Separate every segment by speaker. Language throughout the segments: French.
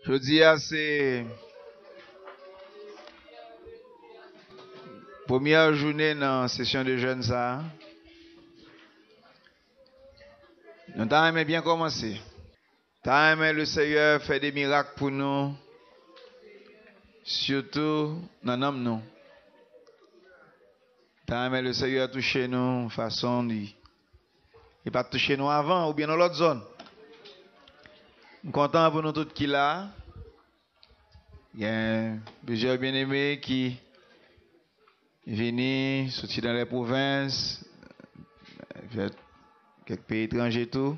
Speaker 1: Je dis, c'est première journée dans la session de jeunes ça. Nous avons bien commencé. T'as aimé le Seigneur faire des miracles pour nous, surtout dans l'homme nous. T'as aimé le Seigneur toucher nous façon de il pas toucher nous avant ou bien dans l'autre zone. Nous sommes contents pour nous tous qui là. Il y a plusieurs bien-aimés qui viennent sortir dans les provinces, quelques pays étrangers tout.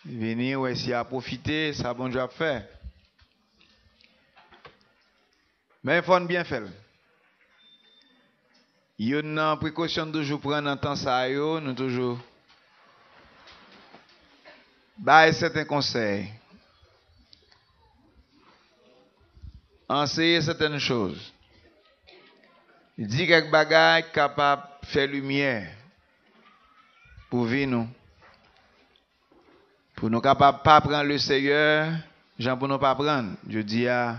Speaker 1: Venir ou essayer à profiter, ça bon Dieu a fait. Mais il faut bien faire. Il y a une précaution de toujours prendre en temps ça, nous toujours bailler certains conseils. Enseigner certaines choses. Dire quelques bagages capables de faire lumière pour vivre nous. Pour nous capables de pas prendre le Seigneur, gens pour nous pas prendre. Je dis à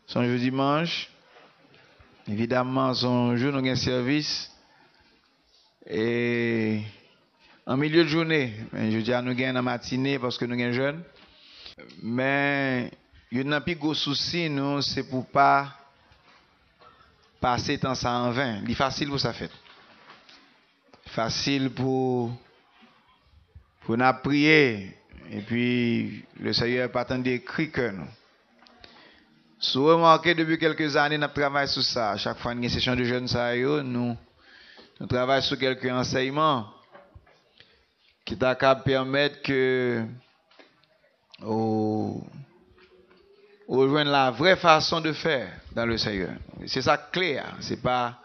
Speaker 1: son jour dimanche, évidemment son jour nous avons un service et en milieu de journée, je dis à nous avons la matinée parce que nous sommes jeunes. Mais il y a un plus gros souci nous, c'est pour pas passer temps ça en vain. C'est facile pour ça fait. Facile pour nous prier et puis le Seigneur pas tant d'écrit que nous. Si vous remarquez depuis quelques années, nous travaillons sur ça. Chaque fois qu'il y a une session de jeunes, nous travaillons sur quelques enseignements qui t'a qu'à permettre que au joindre la vraie façon de faire dans le Seigneur. C'est ça clé, c'est pas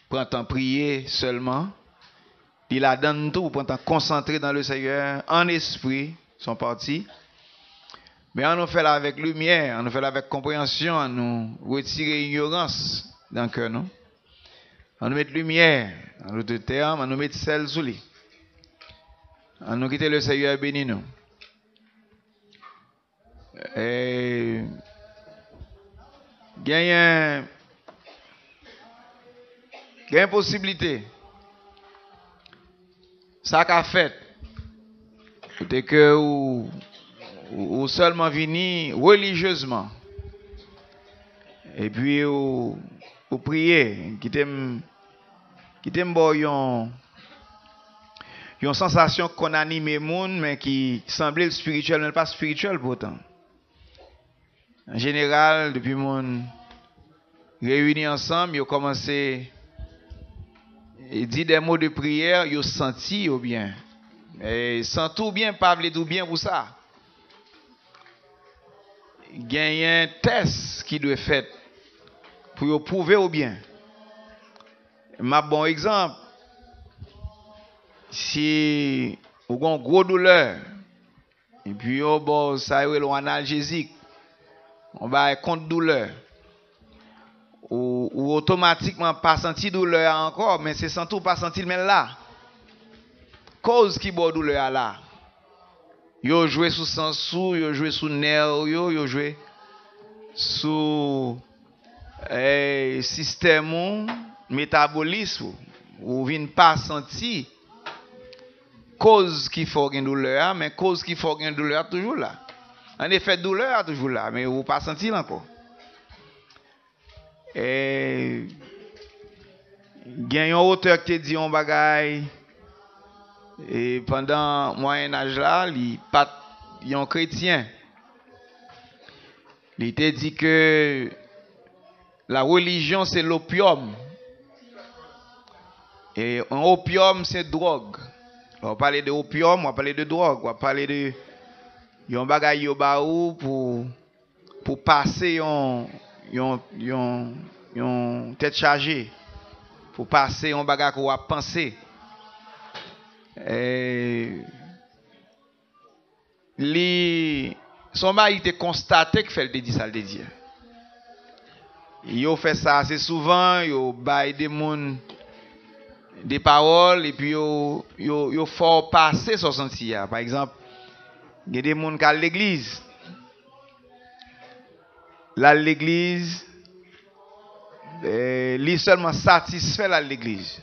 Speaker 1: prendre temps prier seulement. Il a donné tout pour temps concentrer dans le Seigneur en esprit, son parti. Mais on nous fait là avec lumière, on nous fait là avec compréhension, on nous retirer l'ignorance dans le cœur, non? On nous met lumière, en d'autres termes, on nous met sel sous lui. On nous quitte le Seigneur béni nous. Et il y a une possibilité. Ça qu'a fait, c'est que ou seulement venir religieusement et puis ou prier qui t'aime bon une sensation qu'on anime le monde mais qui semblait spirituel mais pas spirituel pourtant. En général depuis mon réunis ensemble, ils ont commencé à dire des mots de prière, ils ont senti ou bien et sans tout bien pas tout bien pour ça. Il y a un test qui doit être fait pour prouver ou bien. Ma bon exemple, si vous avez une grosse douleur, et puis bon, ça y est, un analgésique, on va contre douleur, ou automatiquement pas sentir douleur encore, mais c'est sans tout pas sentir mais là. Cause qui bon douleur là. Yo joué sous sensou, yo joué sous nerf, yo joué sous système métabolisme ou vient pas sentir cause qui fait une douleur mais cause qui fait une douleur toujours là. En effet douleur toujours là mais vous pas sentir encore. Et il y a un auteur qui dit un bagay et pendant moyen âge là, il pas un chrétien. Il te dit que la religion c'est l'opium. Et un opium c'est drogue. On va parler de opium, on va parler de drogue, on va parler de yon bagay yo ba ou pour passer yon tête chargée. Pour passer yon bagay qu'on va penser. Son mari était constaté que fait le dit ça le dit. Yo fait ça assez souvent, yo bail des moun des paroles et puis yo fort passer son senti. Par exemple, Il y a des gens qui à l'église. Là, l'église, lui seulement satisfait à l'église.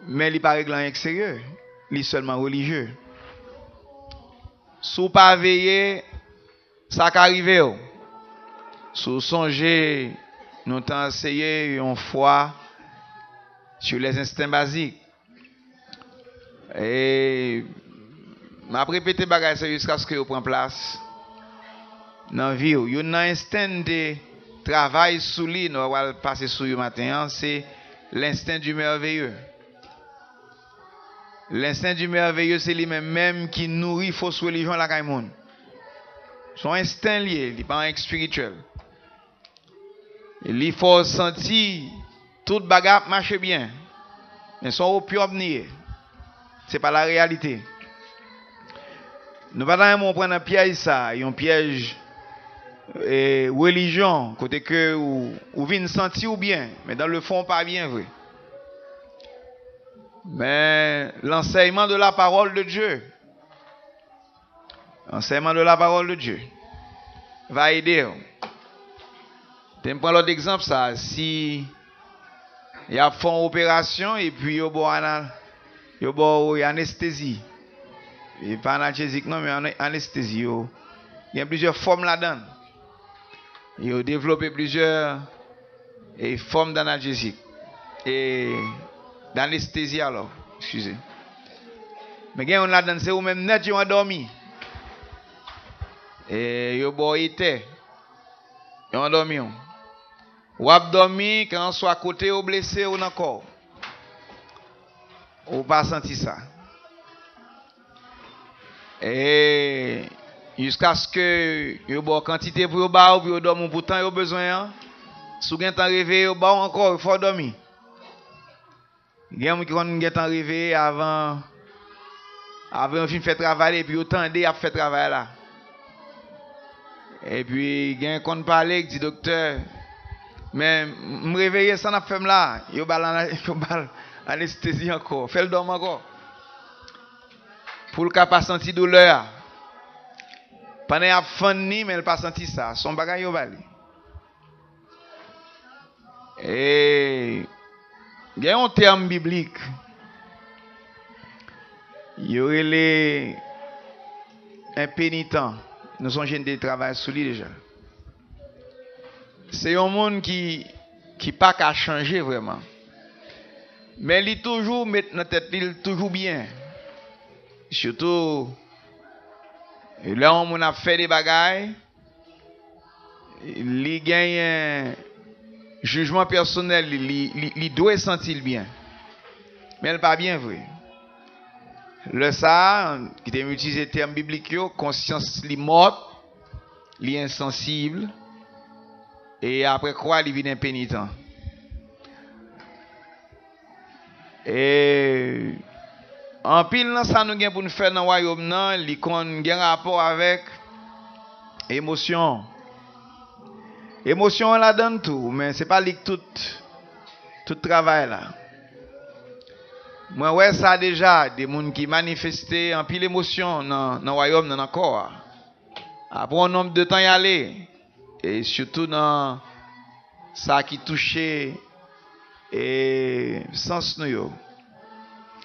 Speaker 1: Mais il n'est pas réglant extérieur. Il est seulement religieux. Si vous pas veiller, ça qui arrive. Si vous songez, nous t'avons essayé une fois sur les instincts basiques. Et m'a répété bagay ça jusqu'à ce que vous prenne place dans la vie. Il y a un instinct de travail sous lui, nous allons passer sur le matin, c'est l'instinct du merveilleux. L'instinct du merveilleux, c'est lui-même qui nourrit fausse religion à la caille. Son instinct lié, il n'est pas un spirituel. Il faut sentir toute bagarre marche bien. Mais son opium nié. Ce n'est pas la réalité. Nous allons prendre un piège ça, un piège religion, côté que ou vient sentir ou bien, mais dans le fond pas bien vrai. Mais l'enseignement de la parole de Dieu, l'enseignement de la parole de Dieu va aider. Je vais prendre l'autre exemple ça, si il y a fait une opération et puis il y a anesthésie. Et pas analgésique non mais anesthésie. Il y a plusieurs formes là-dedans. Il a développé plusieurs formes d'analgésique et d'anesthésie alors, excusez. Mais on là-dedans c'est ou même net ont dormi. Et yo bo été. Ils ont dormi. Ou a dormi quand soit à côté ou blessé ou encore. Ou pas senti ça. Et jusqu'à ce que yo bo quantité pour yo ba ou pour yo dormir pourtant yo besoin sou gen temps réveillé yo ba encore il faut dormir. Gen qui kon gen temps réveillé avant on fin fait travail et puis yo tande a fait travail là. Et puis gen kon parler dit docteur mais me réveiller ça n'a fait là, yo bal anesthésie encore, fait le dormir encore. Pour le cas pas senti douleur. Pendant a fini mais il pas senti ça, son bagay yo bali. Et il y a un terme biblique. Il y aurait les impénitents. Nous sommes jeunes de travail sur lui déjà. C'est un monde qui pas qu'à changer vraiment. Mais il toujours met dans tête il toujours bien. Surtout là on a fait des bagailles, il gagne un jugement personnel, il doit sentir bien. Mais elle pas bien vrai. Le ça qui t'aime utiliser terme biblique, conscience li morte, li insensible et après quoi il vient impénitent. Et en pile nan ça nous gen pour nous faire dans royaume nan, li kon gen rapport avec émotion. Émotion la donne tout, mais c'est pas li tout travail là. Moi ouais ça déjà des gens qui manifestaient en pile émotion dans royaume nan encore. Après un nombre de temps y aller et surtout dans ça qui touchait et sens nous yo.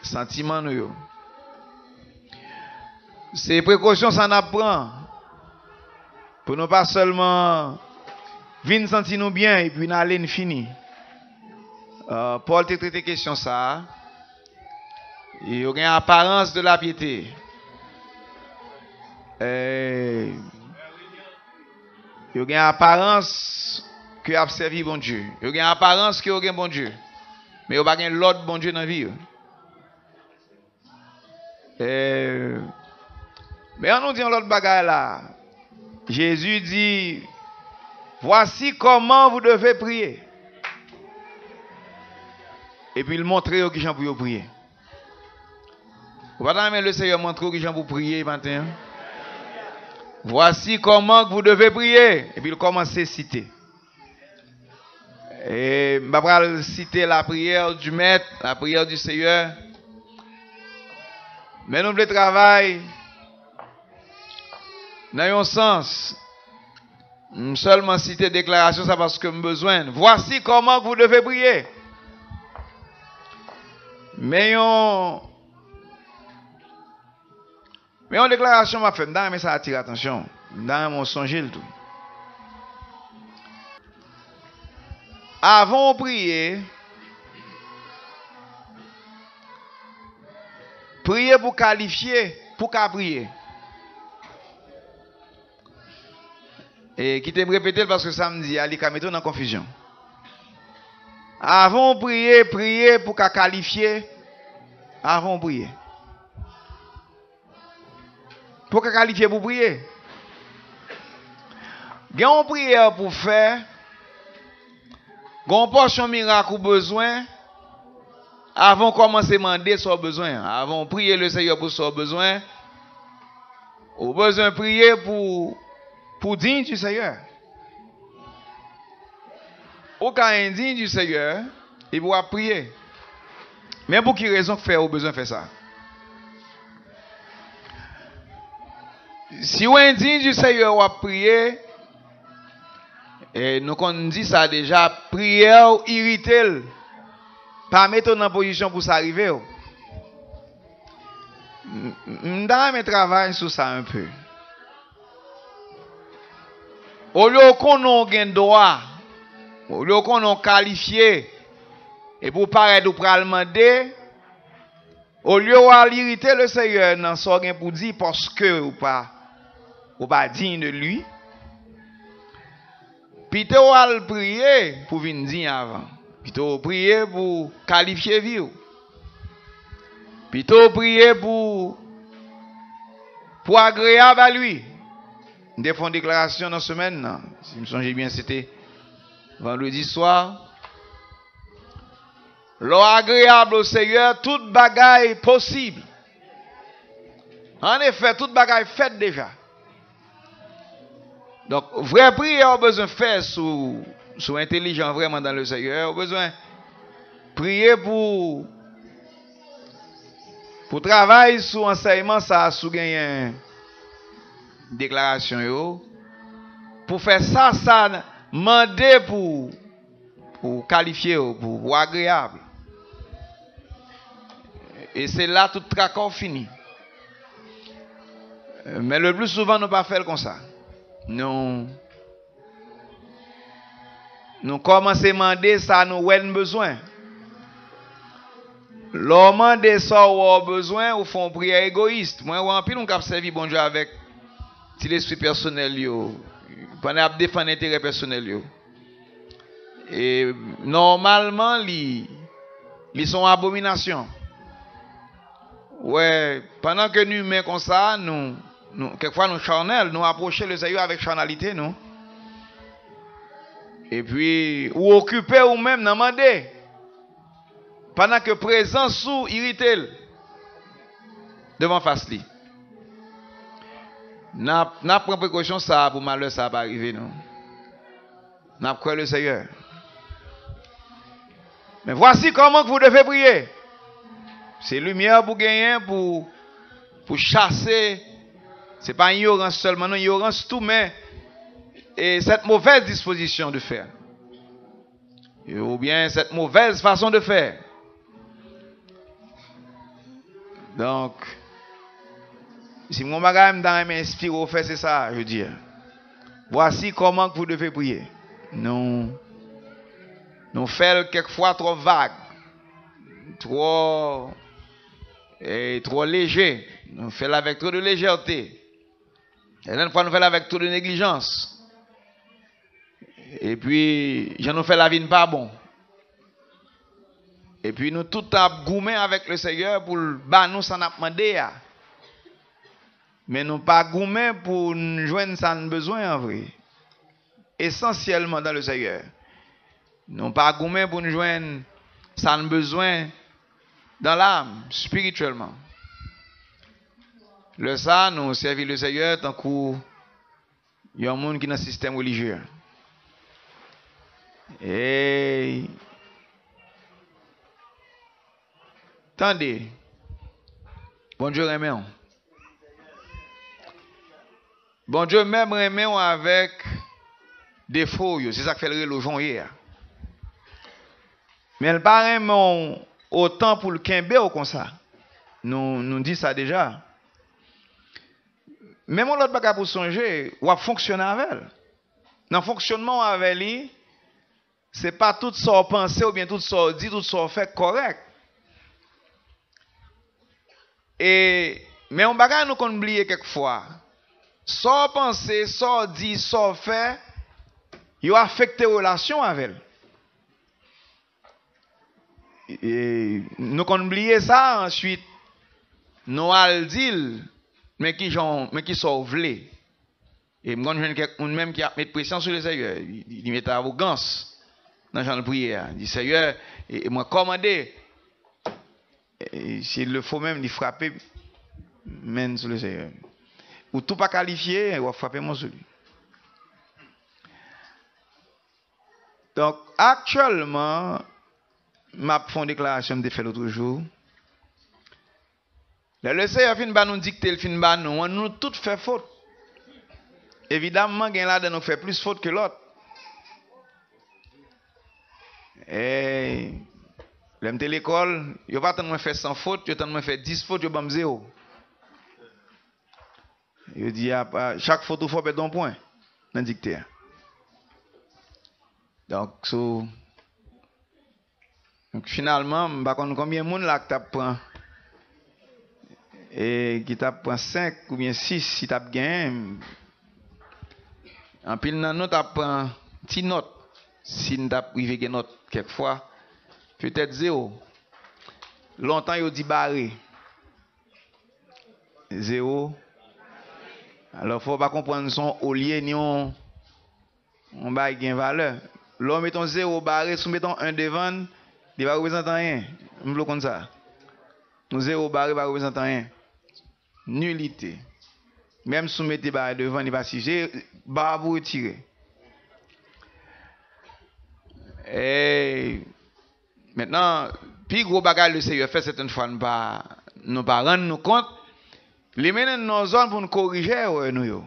Speaker 1: Sentiment nous yo. Ces précautions ça n'apprend pour nous pas seulement venir sentir nous bien et puis n'aller fini. Paul te traité question ça. Il y a une apparence de la piété. Il y a une apparence que a servi bon Dieu. Il y a une apparence que a bon Dieu. Mais il n'y a pas l'autre bon Dieu dans la vie. Mais on nous dit l'autre bagaille là. Jésus dit, voici comment vous devez prier. Et puis il montre qui j'en pour prier. Vous voyez le Seigneur montre qui j'en pour prier matin. Voici comment vous devez prier. Et puis il commence à citer. Et je vais citer la prière du Maître, la prière du Seigneur. Mais nous le travail, Dans un sens, seulement citer déclaration, ça parce que j'ai besoin. Voici comment vous devez prier. Mais une déclaration m'a fait, mais ça attire attention. Dans mon songe le tout. Avant de prier, prier pour qualifier, pour qu'à prier. Et qui te répéter parce que samedi, il y a mettre dans confusion. Avant de prier, prier pour qu'à qualifier. Avant de prier. Pour qu'à qualifier pour prier. Il y a une prière pour faire. Il y a une portion miracle ou besoin. Avant de commencer à demander son besoin. Avant de prier le Seigneur pour son besoin. Au besoin de prier pour digne du Seigneur. Au cas indigne du Seigneur, il pourra prier. Mais pour quelle raison faire au besoin de faire ça? Si vous êtes indigne du Seigneur, vous prier, et nous on dit ça déjà, prière irriter, pas mettre dans position pour ça arriver. Je travaille sur ça un peu. Au lieu qu'on ait un droit, au lieu qu'on ait qualifié, et pour paraître ou pour le demander, au lieu d'irriter le Seigneur dans ce qu'il pour dire parce que ou pas digne de lui, plutôt à le prier pour venir dire avant. Plutôt prier pour qualifier vie. Plutôt prier pour agréable à lui. Nous avons fait une déclaration dans la semaine. Si je me souviens bien, c'était vendredi soir. L'eau agréable au Seigneur, toute bagaille possible. En effet, toute bagaille faite déjà. Donc, vraie prière, a besoin de faire sous intelligent vraiment dans le Seigneur. A besoin de prier pour travailler sur enseignement, ça, sous gagner déclaration. Yo. Pour faire ça, demander pour qualifier, pour agréable. Et c'est là tout tracas fini. Mais le plus souvent, nous ne pas faire comme ça. Nous commençons à demander ça, nous avons besoin. L'homme demande ça, ou a besoin, ou font prière égoïste. Moi, en pile, on a servi bon Dieu avec l'esprit personnel, pendant à défendre l'intérêt personnel. Et normalement, ils sont abominations. Ouais, pendant que nous humains comme ça, nous quelquefois nous charnels, nous approcher le Seigneur avec charnalité, nous. Et puis, ou occuper ou même demander. Pendant que présence sous irrité devant face li. N'a pris précaution ça pour malheur ça va arriver, non. N'a cru le Seigneur. Mais voici comment vous devez prier. C'est lumière pour gagner, pour chasser. Ce n'est pas ignorance seulement, non, ignorance tout, mais et cette mauvaise disposition de faire. Ou bien cette mauvaise façon de faire. Donc, si mon bagage dans m'inspire au fait, c'est ça, je veux dire. Voici comment vous devez prier. Nous faisons quelquefois trop vague, trop léger. Nous faisons avec trop de légèreté. Et une fois nous faisons avec trop de négligence. Et puis, je nous fais la vie pas bon. Et puis, nous tout gourmet avec le Seigneur pour nous s'en demander. Mais nous pas gourmet pour nous joindre sans besoin en vrai. Essentiellement dans le Seigneur. Nous pas gourmet pour nous joindre sans besoin dans l'âme, spirituellement. Le ça, nous servons le Seigneur tant qu'il y a un monde qui est dans le système religieux. Et attendez. Bonjour, Raymond. Bon Dieu, même remet avec des faux, c'est ça que fait le religion hier. Mais elle pas autant pour le Kembe ou comme ça. Nous dit ça déjà. Même l'autre bagage pour songer, ou à fonctionner avec elle. Dans le fonctionnement avec lui, c'est pas tout ça pensé ou bien tout ça dit, tout ça fait correct. Et mais on bagage nous qu'on oublie quelquefois. Ça penser, ça dit, ça fait, il affecte les relations avec elle. Et nous qu'on oublie ça ensuite, nous allons dire mais qui sont vlés. Et moi, je quelqu'un même qui a mis pression sur le Seigneur. Il met arrogance dans la prière. Il dit Seigneur, et moi commander. S'il le faut même, il frapper même sur le Seigneur. Ou tout pas qualifié, il va frapper moi sur lui. Donc, actuellement, ma fond déclaration de fait l'autre jour. Le Seigneur fin ba nous dicter, le fin ba nous tout fait faute. Évidemment, il y a là nous fait plus faute que l'autre. Et l'aime de l'école, il pas tant faire 100 fautes, il tant faire 10 fautes, il bam 0. Il dit chaque faute il faut perdre un point dans dicter. Donc finalement, je ne sais pas combien de monde là que tu prend et qui t'a prend 5 ou bien 6 si tu as gagné. En pile dans note, tu prend petite note. Si tu as privé une note quelquefois, peut-être 0. Longtemps, il dit barré. 0. Alors, il ne faut pas comprendre son au lieu ni on va gagner valeur. L'homme mettons 0 barré, sous mettons 1 devant, il va représenter rien. On veut comme ça. Nous 0 barré va représenter rien. Nullité. Même si vous mettez barré devant, il va siger, barre vous retirer. Et maintenant, puis gros bagage le Seigneur fait certaines fois, nous ne pas rendre nous compte. Les mènes nos zones pour nous corriger, nous.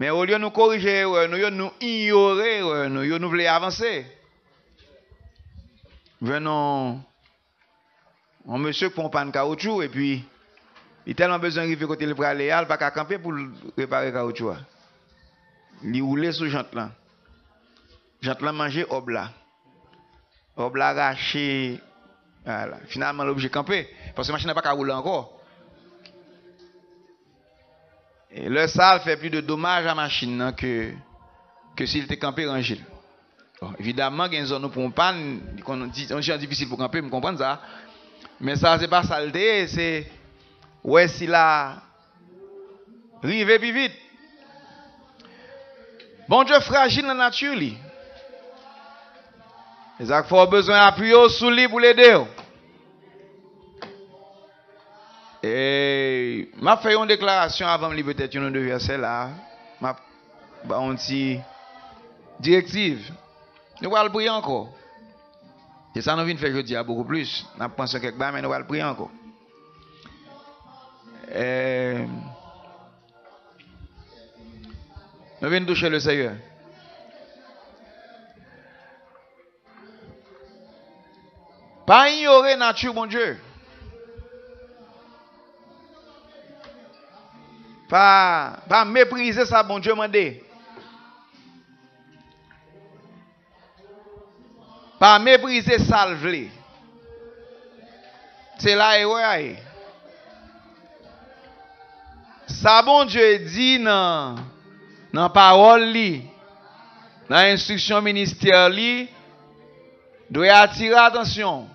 Speaker 1: Mais au lieu de nous corriger, nous ignorer, nous voulons avancer. Venons, un monsieur qui prend un caoutchouc et puis il a tellement besoin de côté le bras léal, pas qu'à camper pour réparer le caoutchouc. Il roule sous jante là. Jante là manger obla. Obla arraché. Voilà. Finalement, l'objet campé. Parce que la machine n'a pas qu'à rouler encore. Et le sale fait plus de dommages à la machine que s'il était campé rangé. Bon, évidemment, il y a une zone pour une panne, c'est difficile pour camper, vous comprenez ça. Mais ça, c'est pas saleté, c'est ouais, si la rive plus vite. Bon Dieu fragile dans la nature. Les actes faut besoin d'appuyer sous lui pour l'aider. Et m'a fait une déclaration avant de peut-être une de verset là. M'a une directive. Nous allons prier encore. Et ça nous vient faire jeudi à beaucoup plus. Nous pensons quelque part mais nous allons prier encore. Nous venons toucher le Seigneur. Pas ignorer nature, mon Dieu. Pas mépriser ça, bon Dieu, mandé. Pas mépriser ça, le vle. C'est là et ouais. Ça, bon Dieu, dit dans la parole, dans l'instruction ministère, doit attirer attention.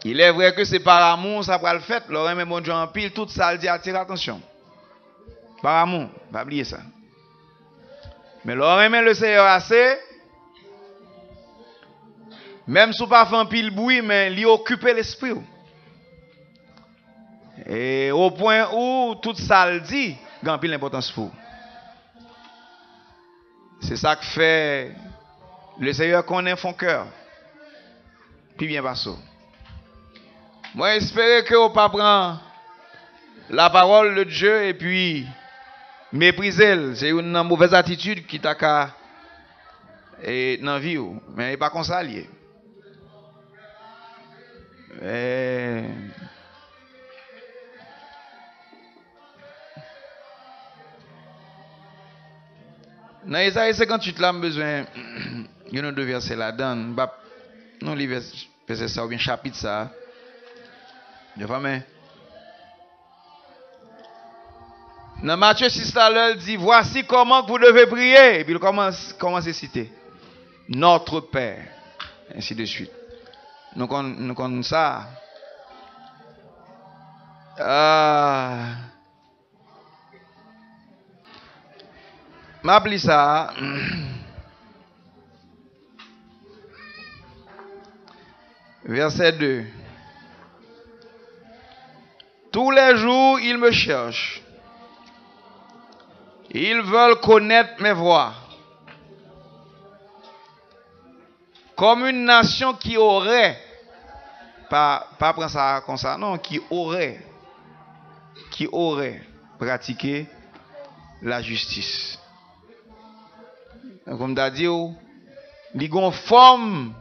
Speaker 1: Il est vrai que c'est par amour, ça va le fait. L'oreille, mais bon Dieu, en pile, tout ça, dit attire attention. Par amour, pas oublier ça. Mais l'oreille, mais le Seigneur assez. Même si pas fait un pile bruit, mais il occupe l'esprit. Et au point où tout ça le dit, il y a pile d'importance pour. C'est ça que fait le Seigneur connaît son cœur. Puis bien passé. Moi, j'espère que vous ne pas prendre la parole de Dieu et puis mépriser. C'est une mauvaise attitude qui t'a qu'à dans la vie. Mais pas comme ça lié. Dans Isaïe 58, là, besoin de deux versets là-dedans. Non, les versets ça ou bien chapitre ça. De femme. Dans Matthieu 6, là, il dit voici comment vous devez prier. Et puis il commence à citer notre Père. Ainsi de suite. Nous connaissons ça. M'appelle ça. Verset 2. Tous les jours, ils me cherchent. Ils veulent connaître mes voies. Comme une nation qui aurait, pas prendre ça comme ça, non, qui aurait pratiqué la justice. Comme t'as dit, li gon forme,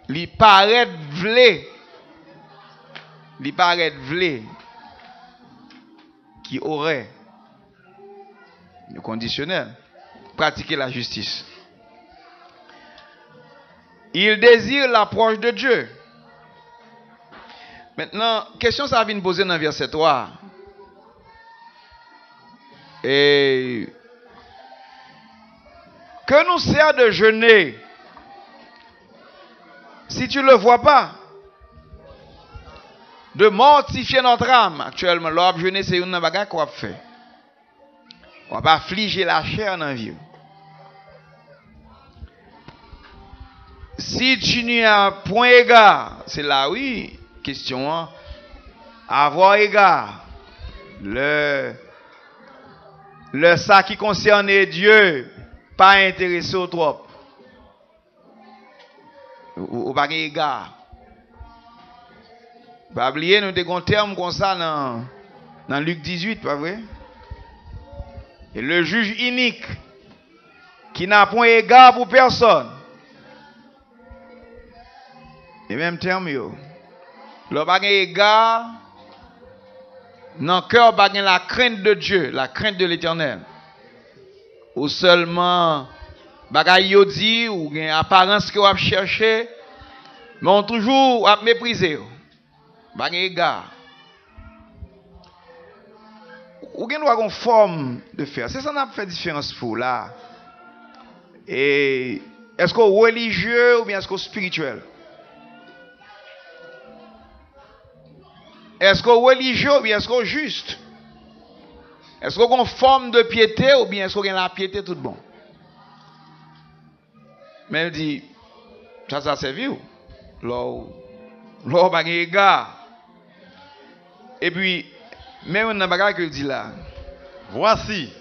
Speaker 1: li paraît vle, qui aurait le conditionnel pratiquer la justice. Il désire l'approche de Dieu. Maintenant, question ça vient poser dans verset 3. Et que nous sert de jeûner si tu ne le vois pas? De mortifier notre âme. Actuellement, l'homme jeûner, c'est une bagarre qu'on fait. On va affliger la chair dans la vie. Si tu n'y as point égard, c'est là, oui, question, hein? Avoir égard. Le ça qui concerne Dieu, pas intéressé au trop. Ou pas égard. Pas oublier, nous avons un terme comme ça dans Luc 18, pas vrai? Et le juge inique, qui n'a point égard pour personne. Et même terme, yo. Le pas égard, dans le cœur, pas la crainte de Dieu, la crainte de l'Éternel. Ou seulement, bagay yo di, ou une apparence que vous cherché, mais on toujours à mépriser. Pas égard. Ou gen doit une forme de faire. C'est ça qui a fait différence pour là. Et est-ce qu'on religieux ou bien est-ce qu'on spirituel? Est-ce qu'on religieux ou bien est-ce qu'on juste? Est-ce qu'on a une forme de piété ou bien est-ce qu'on a la piété tout bon? Mais il dit, ça c'est vieux. L'or pas égard. Et puis, même dans le bagage qu'il dit là.
Speaker 2: Voici,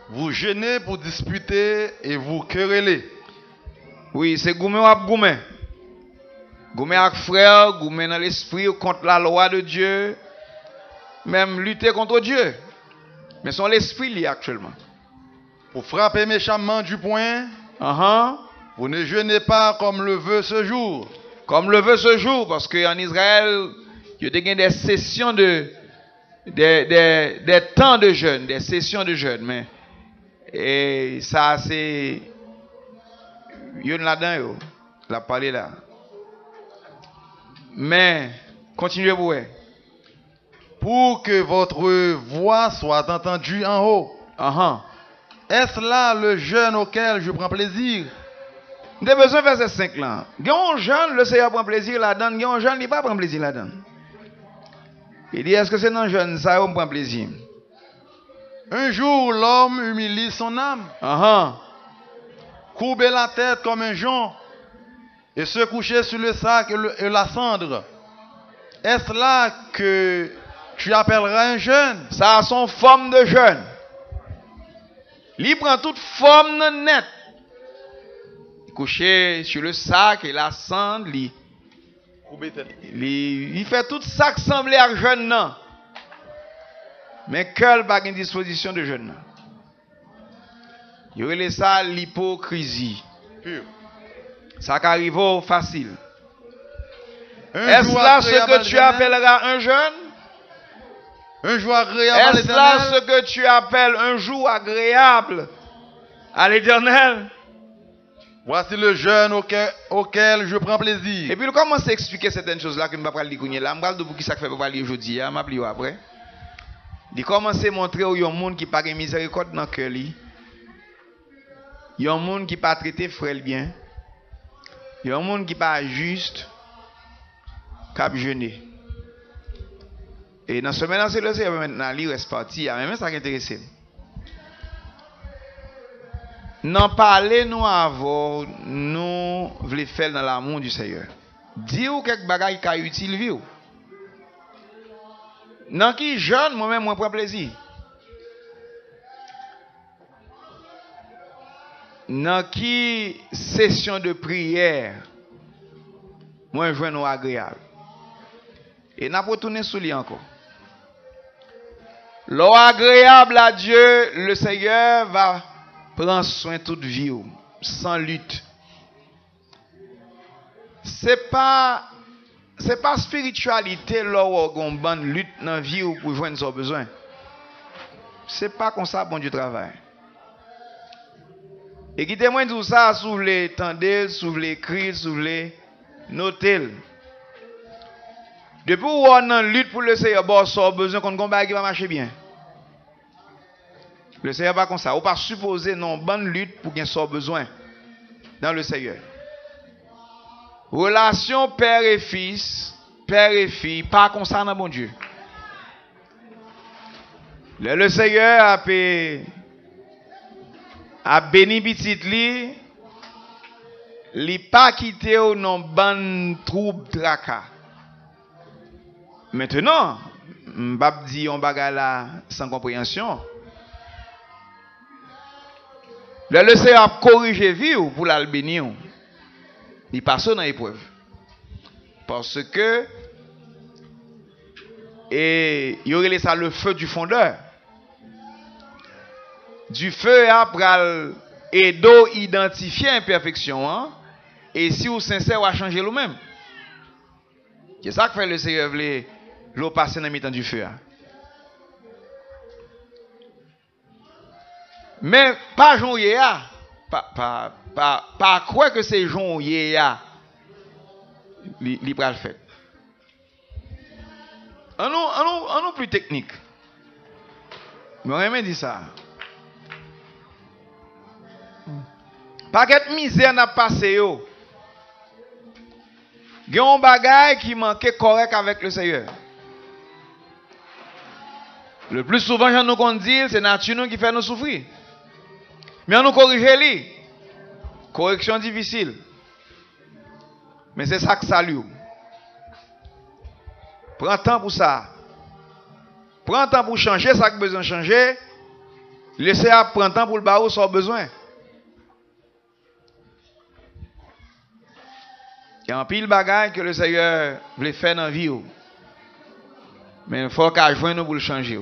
Speaker 2: vous jeûnez pour disputer et vous querellez.
Speaker 1: Oui, c'est goumé ou ap goumé. Goumé avec frère, goumé dans l'esprit contre la loi de Dieu. Même lutter contre Dieu. Mais son l'esprit lié actuellement.
Speaker 2: Pour frapper méchamment du poing, vous ne jeûnez pas comme le veut ce jour.
Speaker 1: Comme le veut ce jour, parce qu'en Israël, il y a des sessions des temps de jeûne, des sessions de jeûne. Mais et ça, c'est. Il y en a là-dedans, la parler là. Mais, continuez vous.
Speaker 2: Pour que votre voix soit entendue en haut. Est-ce là le jeûne auquel je prends plaisir?
Speaker 1: Vous avez besoin de verset 5 là. Il y a un jeune, le Seigneur prend plaisir là-dedans. Il y a un jeune, il ne pas prendre plaisir là-dedans. Il dit, est-ce que c'est dans le jeune, ça on prend plaisir?
Speaker 2: Un jour, l'homme humilie son âme. Courber la tête comme un jonc et se coucher sur le sac et la cendre. Est-ce là que tu appelleras un jeûne?
Speaker 1: Ça a son forme de jeûne. Il prend toute forme nette. Coucher sur le sac et la cendre, il fait tout ça qui semble à jeûne. Mais cœur pas une disposition de jeune. Il y a ça l'hypocrisie. Ça arrive facile. Est-ce là ce que tu appelleras un jeune?
Speaker 2: Un jour agréable.
Speaker 1: Est-ce là ce que tu appelles un jour agréable à l'Éternel?
Speaker 2: Voici le jeûne auquel je prends plaisir.
Speaker 1: Et puis, il commence à expliquer certaines choses là que je ne vais pas dire là. Je vais dire pour qui ça fait pas lire aujourd'hui. Je vais lire après. Il commence à montrer aux gens qui n'ont pas de miséricorde dans le cœur. Il y a un monde qui n'a pas traité frère bien. Il y a un monde qui n'est pas juste. Qui a jeûné. Et dans ce moment, c'est le Seigneur maintenant, il reste parti. Même ça qui est intéressant. N'en parler nous avant, nous voulons faire dans l'amour du Seigneur. Dis-vous quelques bagages qui sont utiles vivre. Dans qui jeune, moi-même, moi prends plaisir. Dans qui session de prière, moi je nous agréable. Et n'a pas retourné sous lui encore. L'eau agréable à Dieu, le Seigneur va prendre soin de toute vie, sans lutte. C'est pas spiritualité là où on bonne lutte dans la vie ou pour joindre son besoin. C'est pas comme ça bon Dieu travaille. Et qui témoigne tout ça, sous les tendez, sous les écrire, sous les noter. Depuis où on a lutte pour le Seigneur, bon, ça a besoin qu'on combat qui va marcher bien. Le Seigneur pas comme ça. On pas supposer non bonne lutte pour qu'il soit besoin dans le Seigneur. Relation père et fils, père et fille, pas comme ça dans bon Dieu. Le Seigneur a béni petit li, li pas quitté au non ban trouble tracas. Maintenant, m'bap di on bagay là sans compréhension. Le Seigneur a corrigé vie pour l'albénir. Il passe dans l'épreuve. Parce que il y aurait ça le feu du fondeur. Du feu après et d'eau identifier imperfection. Hein? Et si vous sincère, vous changer vous-même. C'est ça que fait le Seigneur voulait l'eau passer dans le temps du feu. Hein? Mais pas Jean Yéa. Pas quoi que c'est Jean Yéa. Il va le faire. On nous plus technique. Mais on aime dire ça. Pas qu'être misère n'a passé yo. Il y a un bagage qui manquait correct avec le Seigneur. Le plus souvent, j'en nous qu'on dit, c'est nature qui fait nous souffrir. Mais on nous corrige lui. Correction difficile. Mais c'est ça que salue. Prends temps pour ça. Prends temps pour changer ça que besoin de changer. Laissez prendre temps pour le barreau sans besoin. Il y a un pile bagaille que le Seigneur voulait faire dans la vie. Mais il faut qu'il joigne nous pour le changer.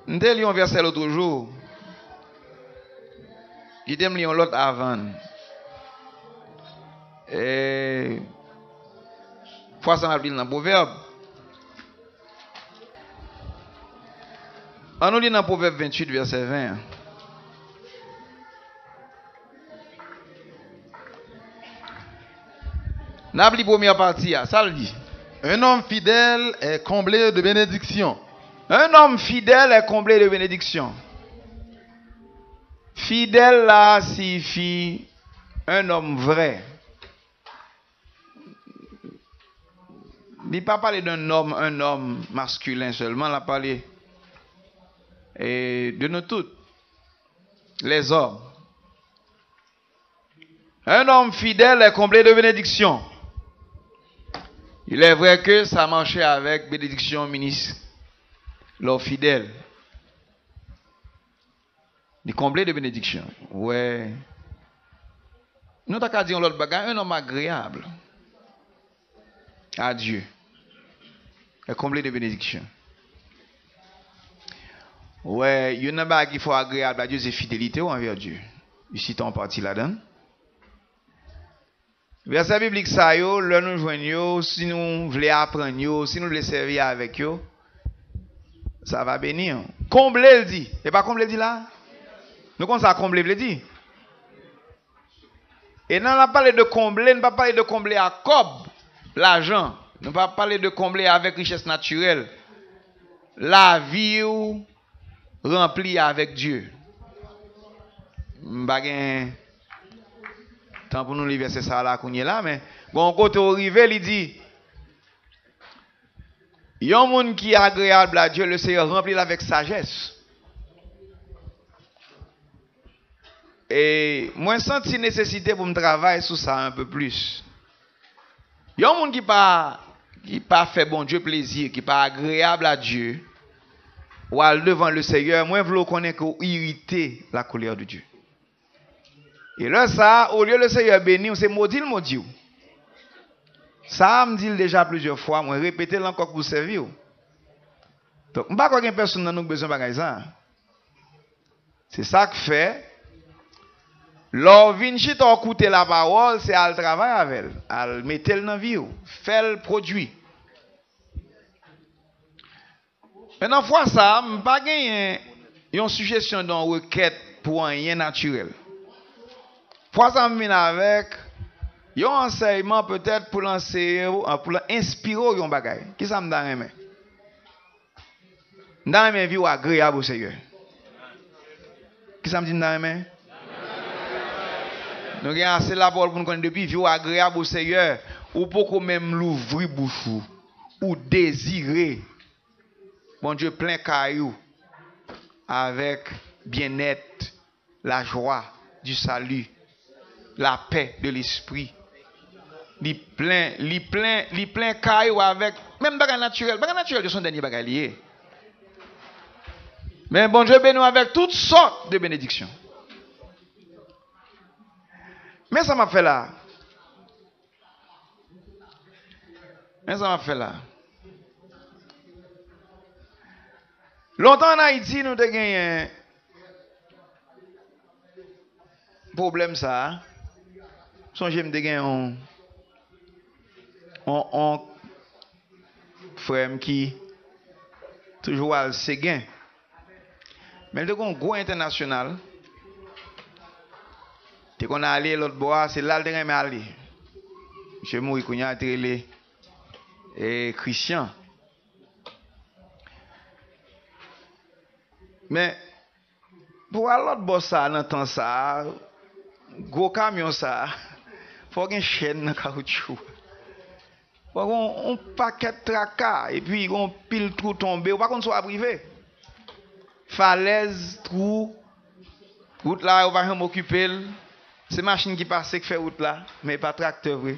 Speaker 1: Nous avons lu un verset l'autre jour. Qui t'aime lire l'autre avant. Et fois ça m'a dit dans le proverbe. On nous lit dans le proverbe 28, verset 20. N'a pas première partie, ça le dit.
Speaker 2: Un homme fidèle est comblé de bénédictions.
Speaker 1: Un homme fidèle est comblé de bénédictions. Fidèle là signifie un homme vrai. Il n'a pas parlé d'un homme, un homme masculin seulement, il a parlé de nous tous, les hommes. Un homme fidèle est comblé de bénédictions. Il est vrai que ça marchait avec bénédiction ministre, l'homme fidèle. Il est comblé de bénédictions. Ouais. Nous t'as qu'à dire l'autre bagage, un homme agréable à Dieu. est comblé de bénédictions. Ouais, il y en a pas qui faut agréable à Dieu, c'est fidélité envers Dieu. Ici, tu en partie là-dedans. Verset biblique ça yo, là nous joignons, si nous voulons apprendre, si nous voulons servir avec eux, ça va bénir. Combler le dit. Et pas combler le dit là? Nous comment ça combler le dit? Et non, on a parlé de combler, on ne pas parler de combler à cob, l'argent. On ne pas parler de combler avec richesse naturelle. La vie remplie avec Dieu. M'baguen tant pour nous les verser ça là qu'on est là, mais bon côté arrivé, il dit il y a un monde qui est agréable à Dieu, le Seigneur remplit avec sagesse. Et moi senti nécessité pour me travailler sur ça un peu plus. Il y a un monde qui pas fait bon Dieu plaisir, qui pas agréable à Dieu. Ou à devant le Seigneur, moi je veux connaître qu'on irriter la colère de Dieu. Et là ça, au lieu le Seigneur béni, c'est maudit le maudit. Ça me dit déjà plusieurs fois, moi répéter encore pour servir. Donc, je ne sais pas combien de personnes n'ont besoin de ça. C'est ça que fait. Leur vinci t'en coûter la parole, c'est à le travailler avec elle, à le mettre dans la vie, faire le produit. Maintenant, fois ça, je ne pas gagner une suggestion d'une requête pour un rien naturel. Fois ça, je viens avec un enseignement peut-être pour lancer, pour inspirer un bagage. Qui ça me donne? Dans mes vies agréable au Seigneur. Qui ça me dit dans mes? Nous avons assez la parole pour nous connaître depuis vie agréable au Seigneur. Ou pour même l'ouvrir bouche ou désirer. Bon Dieu plein caillou avec bien-être, la joie du salut, la paix de l'esprit. Li plein caillou avec même bagage naturel de son dernier bagage lié. Mais bon Dieu bénit avec toutes sortes de bénédictions. Mais ça m'a fait là. Longtemps en Haïti, nous avons gagné un problème ça. Songez me gagné un frère qui toujours à Séguin. Mais il y a un gros international. Dès qu'on a allé l'autre bois, c'est là le terrain mais aller. Monsieur Moui qu'on a été et Christian. Mais pour l'autre bois ça, dans temps ça, gros camion ça, faut une chaîne dans caoutchouc. Faut un paquet de tracas et puis on pile trou tombé, ou pas qu'on soit privé. Falaise, trou, route là, on va m'occuper. C'est machine qui passe qui fait route là, mais pas tracteur vrai.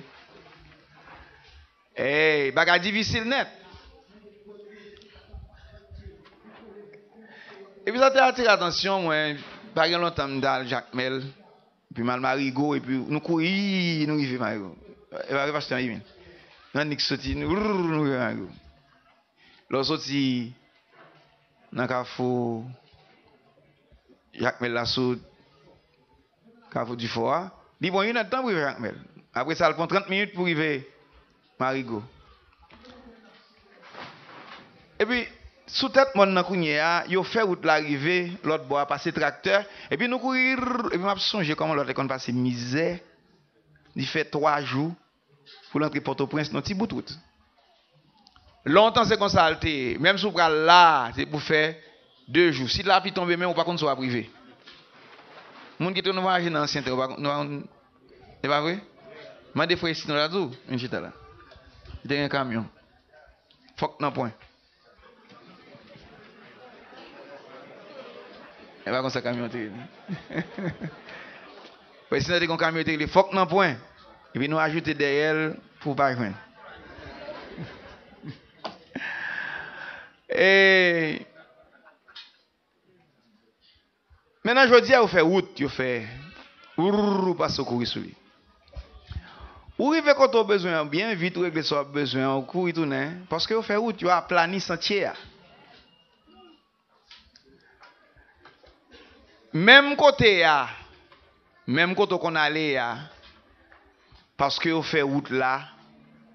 Speaker 1: Eh, bagage difficile net. Et puis ça t'a attiré l'attention, moi, pas longtemps dans Jacques Mel, puis mal Marigot, et puis nous courir, nous arrivons Marigot. Et va arriver à Yémen. Nous avons sorti, nous arrivons Marigot. Nous sorti dans le carrefour, Jacques Mel la saute. Carrefour du Fort. Il bon, il y a temps pour arriver Jacques Mel. Après ça, il prend 30 minutes pour arriver Marigot. Et puis, sous tête, mon nankounia, il fait route l'arrivée, l'autre bois passer tracteur. Et puis, nous courir, et puis, m'a songé comment l'autre est passé misère. Il fait 3 jours pour l'entrée Port-au-Prince, dans petit bout de route. Longtemps, c'est consulté. Même si vous là, c'est pour faire 2 jours. Si la pluie tombe, même, ou pas qu'on soit privé. Moun qui te nou voyage dans l'ancien terre, c'est pas vrai? Mais des fois ici dans la zone, une chita là. Il y a un camion. Faut que non point. Et pas comme ça camion terre. Ouais, sinon il y a un camion terre, faut que non point. Et puis nous ajouter derrière pour pas joindre. Et maintenant, je dis, vous faites route, vous faites pas secourir sur lui. Ou arriver quand on a besoin, bien vite, ou régler son besoin, on court et tout, parce que vous faites route, tu as plani sentier. Même côté, qu'on allait, parce que vous faites route là,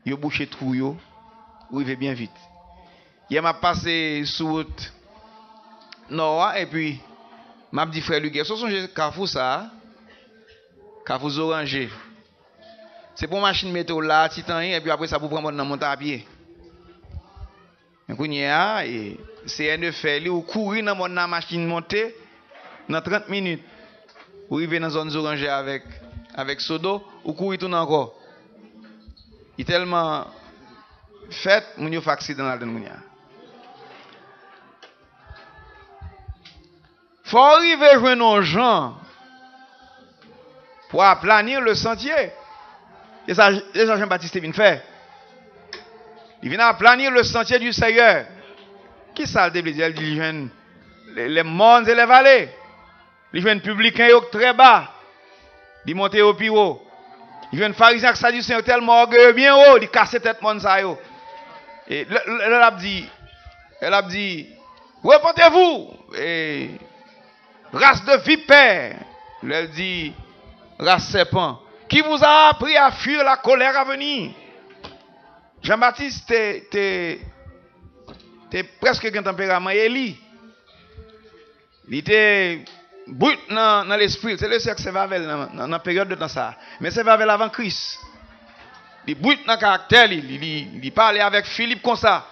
Speaker 1: vous bouchez trou, vous arrivez bien vite. Hier, m'a passé sur route nord, et puis, m'a dit frère Luguet, ce sont des carrefours ça, carrefours orangés. C'est pour machine météo là, titan, et puis après ça pour prendre dans monter à pied. Et c'est un de faire, ou courir dans mon machine montée dans 30 minutes. Ou arriver dans zone orangée avec sodo, ou courir tout encore. Il est tellement fait, mon yo fait accident là dedans. Faut arriver à joindre nos gens pour aplanir le sentier. Et ça, Jean-Baptiste vient faire. Il vient aplanir le sentier du Seigneur. Qui ça le dit? Il dit les mondes et les vallées. Il vient publicain très bas. Il monte au plus haut. Il vient pharisien qui sadducéen tellement orgueilleux bien haut. Il casse tête monde ça yo. Et elle a dit, repentez-vous. Et race de vipère. Elle dit, race serpent. Qui vous a appris à fuir la colère à venir? Jean-Baptiste, t'es presque un tempérament Élie. Il était brut dans l'esprit. C'est le sexe c'est Vavel dans la période de temps ça. Mais c'est Vavel avant Christ. Il est brut dans le caractère. Il parlait avec Philippe comme ça.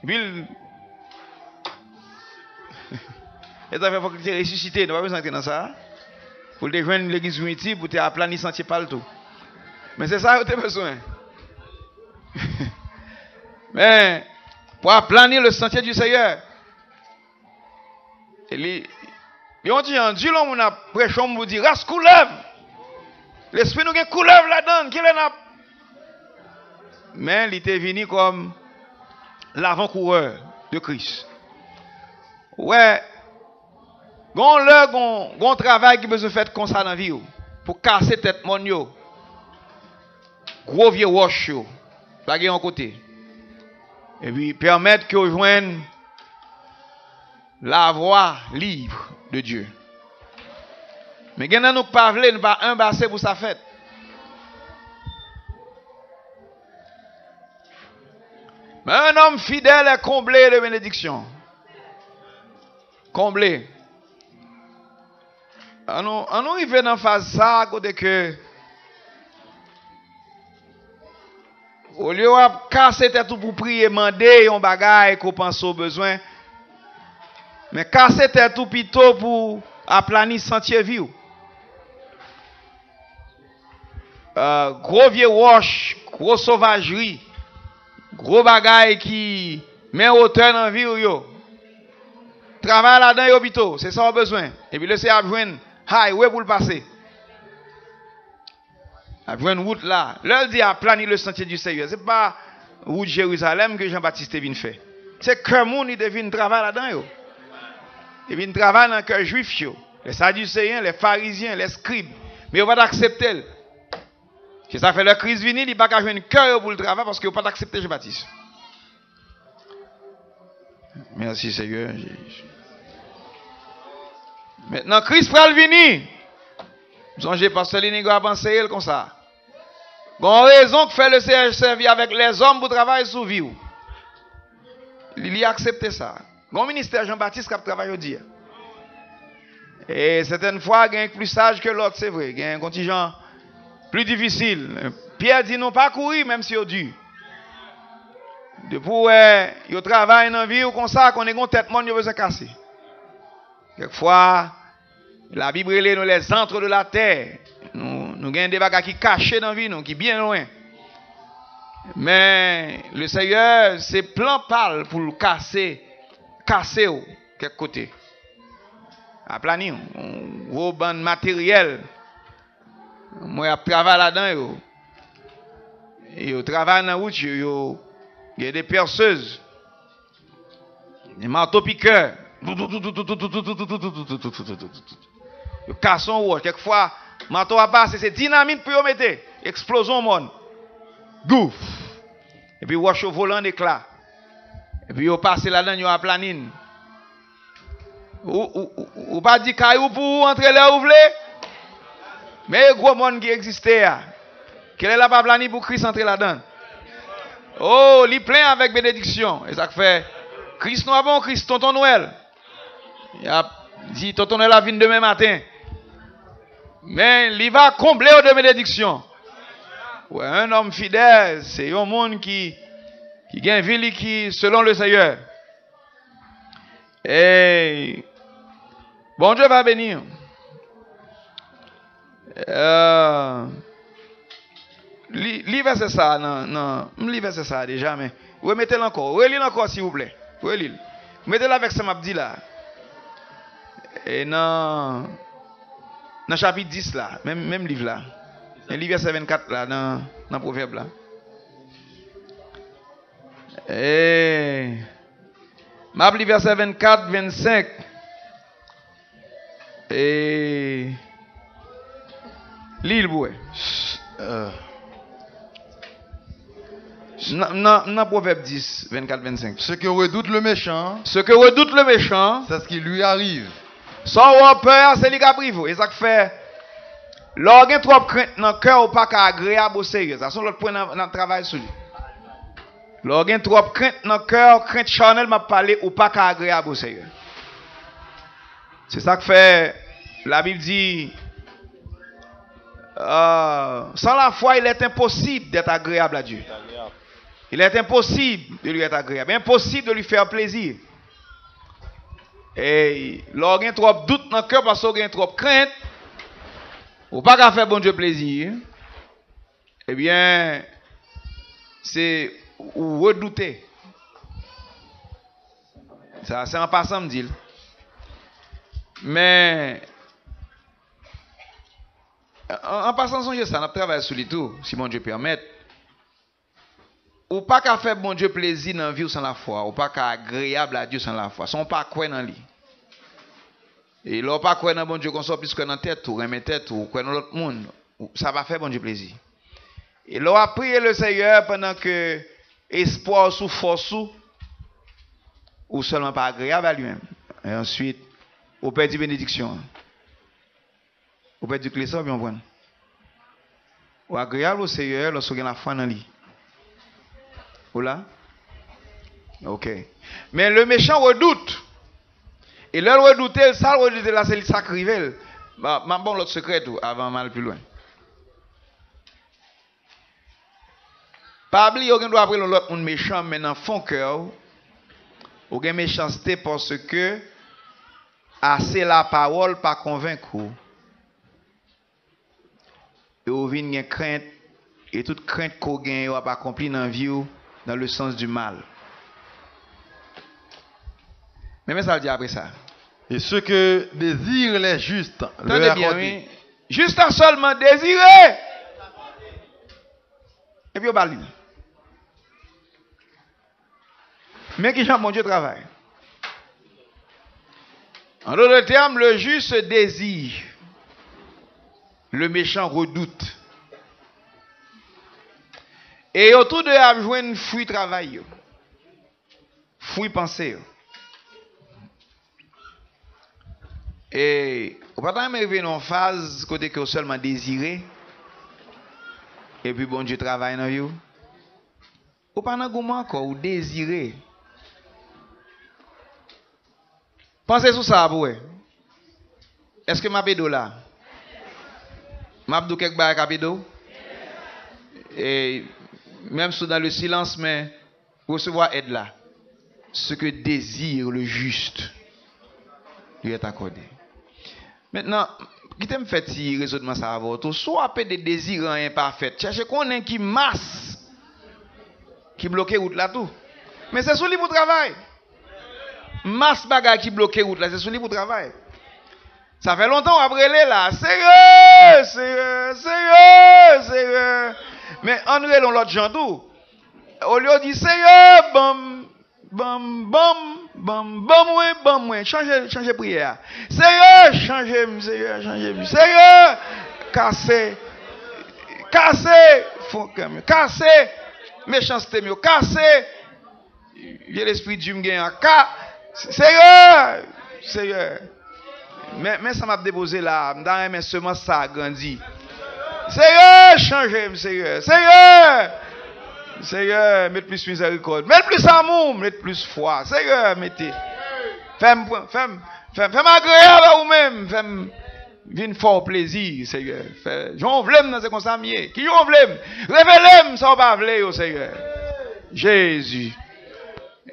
Speaker 1: Il faut qu'il soit ressuscité. Il n'a pas besoin d'entrer dans ça. Pour te joindre l'église Unity, pour te aplanir sentier par le tout. Mais c'est ça que tu as besoin. Mais pour aplanir le sentier du Seigneur, on dit, Dieu, on a prêché, on vous dit, race couleuvre. L'esprit nous a couleuvre là-dedans. Mais il était venu comme l'avant-coureur de Christ. Ouais. Gon travail qui besoin faire comme ça dans la vie pour casser tête mon yo. Gros vieux wash yo. Bagay en côté. Et puis permettre que vous joignent la voie libre de Dieu. Mais gen nous pas vle, nous pas un basé pour sa fête. Mais un homme fidèle est comblé de bénédictions. Comblé. On arrive dans la phase ça, côté que au lieu de casser tête pour prier, demander un bagage qu'on pense aux besoins, mais casser tête tout plutôt pour aplanir sentier vie. Gros vieux wash, gros sauvagerie, gros bagage qui met hauteur dans la vie. Travail là-dedans, yo c'est ça on a besoin. Et puis le c'est à joindre highway pour le passer. À joindre route là. L'heure dit à planifier le sentier du Seigneur. C'est pas route Jérusalem que Jean-Baptiste vient faire. C'est que moun il devine travail là-dedans yo. Il vient travailler dans le cœur juif yo. Les sadducéens, les pharisiens, les scribes. Mais on va accepter. Que ça fait le Christ venir, il va pas joindre cœur pour le travail parce qu'il ne va pas accepter Jean-Baptiste. Merci Seigneur. Maintenant, Christ va venir. Songez, pasteur Linigo a pensé comme ça. Bon raison que fait le Seigneur servir avec les hommes pour travailler sous vie. Il a accepté ça. Bon ministère Jean-Baptiste qui a travaillé au dia. Et certaines fois, il y a un plus sage que l'autre, c'est vrai. Il y a un contingent plus difficile. Pierre dit non pas courir, même si on dû. Depuis, il travaille dans la vie comme ça, qu'on est en tête, monde, il veut se casser. Quelquefois, la Bible est nous les antres de la terre. Nous avons des bagages qui cachés dans la vie, qui sont bien loin. Mais le Seigneur, c'est plan pâle pour le casser quelque côté. À planir, un gros ban matériel. Moi, je travaille là-dedans. Je travaille dans la route. Il y a des perceuses, des marteaux piqueurs. Le casson rouge. Quelquefois, marteau à passer, c'est dynamite pour y mettre. explosion au monde. Gouf. Et puis, wash au volant d'éclat. Et puis, vous passez là-dedans, vous avez planine. Ou pas dit caillou pour entrer là où vous voulez? Mais gros monde qui existait. Quelle est la pas planine pour Christ entrer là-dedans? Oh, il est plein avec bénédiction. Et ça fait, Christ nous bon, Christ tonton Noël. Il a dit, tonton Noël a venu demain matin. Mais il va combler de bénédiction. Ouais, un homme fidèle, c'est un monde qui gagne vie qui selon le Seigneur. Et bon Dieu va bénir. Livre c'est ça, non, livre c'est ça déjà, mais remettez-le encore, relis-le encore s'il vous plaît. Relis-le. Mettez-le avec ce m'a dit là. Et dans chapitre 10 là, même livre là. Le livre verset 24 là, dans le proverbe là. Et m'a li verset 24, 25. Et l'île boué. Dans proverbe 10, 24, 25.
Speaker 2: Ce que redoute le méchant,
Speaker 1: c'est
Speaker 2: ce qui lui arrive.
Speaker 1: Sans peur, c'est lui qui a privé. Et ça fait, lorsqu'il y a trop crainte dans le cœur, ou pas agréable au sérieux. Ça, c'est l'autre point dans le travail sur lui. Lorsqu'il y a trop crainte dans le cœur, crainte charnelle m'a parlé, ou pas agréable au sérieux. C'est ça que fait, la Bible dit, sans la foi, il est impossible d'être agréable à Dieu. Il est impossible de lui être agréable. Impossible de lui faire plaisir. Et lorsqu'il y a trop doute dans le cœur, parce qu'il y a trop crainte, ou pas qu'à faire bon Dieu plaisir, eh bien, c'est ou redouter. Ça, c'est en passant, me dit. Mais, en passant, songez ça, on travaille sur les tout, si mon Dieu permet. Ou pas qu'à faire bon Dieu plaisir dans la vie sans la foi, ou pas qu'à agréable à Dieu sans la foi. Son pas quoi dans lui. Et là, pas quoi dans bon Dieu qu'on soit plus que dans tête ou remet tête ou quoi dans l'autre monde, ça va faire bon Dieu plaisir. Et là, a prié le Seigneur pendant que espoir sous force ou seulement pas agréable à lui-même. Et ensuite, au père de bénédiction. Au père du clé, bien prendre. Ou agréable au Seigneur lorsqu'on a la foi dans lui. Oula? Ok. Mais le méchant redoute. Et le redouter, ça le redouter là, c'est ça qui arrive. Bon, l'autre secret avant mal plus loin. Pas oublier, on doit apprendre l'autre monde méchant, mais dans fond cœur, on a méchanceté parce que assez la parole pas convaincre. Et on vient une crainte, et toute crainte qu'on gagne, on va pas accomplir dans la vie dans le sens du mal. Mais ça veut dire après ça.
Speaker 2: Et ce que désirent les justes,
Speaker 1: attendez bien, oui. Juste à seulement désirer. Et puis on va lire. Mais qui mon Dieu travaille. En d'autres termes, le juste désire. Le méchant redoute. Et autour de la joindre fruit travail. Fruit pensée. Et au pas arriver dans une phase côté que seulement désiré. Et puis bon Dieu travaille dans vous. Ou pas dans gourmand encore ou désiré. Pensez sur ça pour. Est-ce que m'a pédo là? M'a dou quelque bail capido? Et même si dans le silence, mais recevoir aide là. Ce que désire le juste lui est accordé. Maintenant, qui t'aime fait raisonnement ça avant tout, soit appel des désirs imparfaits. Cherchez qu'on ait qui masse, qui bloque route là tout. Mais c'est sur lui pour travail. Masse bagage qui bloque route là, c'est sur lui pour travail. Ça fait longtemps après là, sérieux. Mais en nous l'autre gens tout. Au lieu de dire sérieux, bam, changer prière. Sérieux, changer, cassé, Casser, casser, méchanceté, casser. J'ai l'esprit de Dieu me gagne. Seigneur, Seigneur. Mais ça m'a déposé là, dans mes semences ça a grandi. Seigneur, changez, Seigneur. Seigneur, Seigneur, mettez plus miséricorde, mettez plus amour, mettez plus foi. Seigneur, mettez. Fais-moi agréable à vous-même. Fais-moi vin fort plaisir, Seigneur. J'en veux dans ce qu'on s'est mis. Qui j'en veux? Révélez-moi ça pas vle, Seigneur. Jésus.